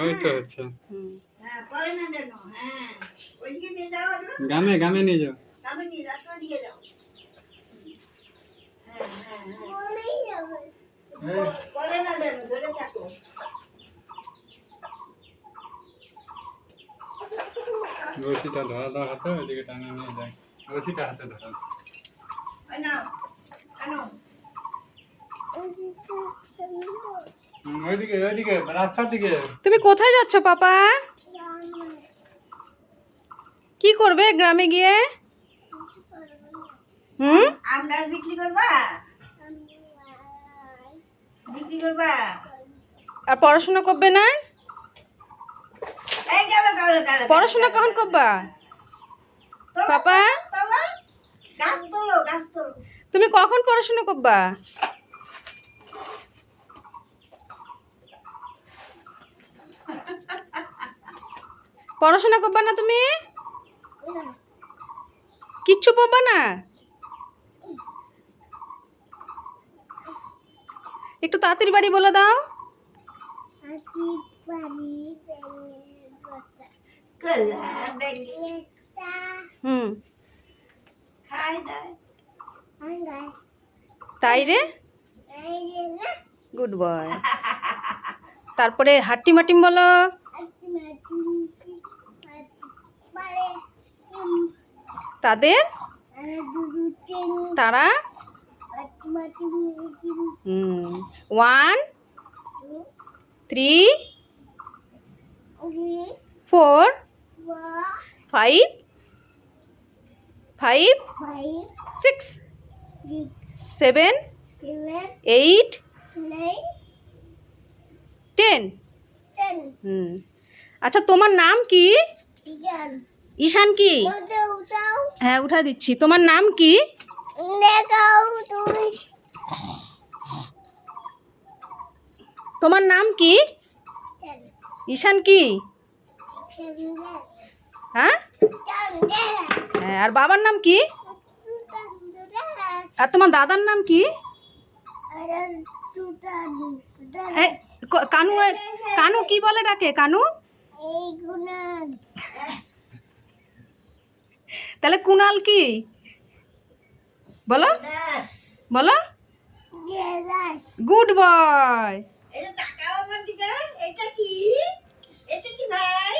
ওই তো হচ্ছে গ্রামে গ্রামে নিয়ে যাও। রশিটা ধরা দাও হাতে, ওইদিকে টানে নিয়ে যায়। রশিটা হাতে ধরা। ওইদিকে ওইদিকে রাস্তার দিকে। তুমি কোথায় যাচ্ছ পাপা? কি করবে গ্রামে গিয়ে? আম গাছ বিক্রি করবা? বিক্রি করবা? আর পড়াশোনা করবে না? এই গেল গেল গেল। পড়াশোনা কখন করবা পাপা? গাছ তোলো গাছ তোলো। তুমি কখন পড়াশোনা করবা? পড়াশোনা করবা না তুমি? কিচ্ছু পড়বা না? একটু তাড়াতাড়ি বাড়ি বলে দাও। তাই রে, গুড বয়। তারপরে হাট্টি মাটিম বলো। তাদের তারা 1 3 4 5 5 6 7 8 10। আচ্ছা তোমার নাম কি? ঈশান কি? হ্যাঁ উঠা দিচ্ছি। তোমার নাম কি? তোমার নাম কি? ঈশান কি? হ্যাঁ, আর বাবার নাম কি? আর তোমার দাদার নাম কি? কানু। কানু কি বলে ডাকে? কানু। তাহলে কুনাল কি বলো? বলো, গুড বয়। এটা কি? এটা কি ভাই?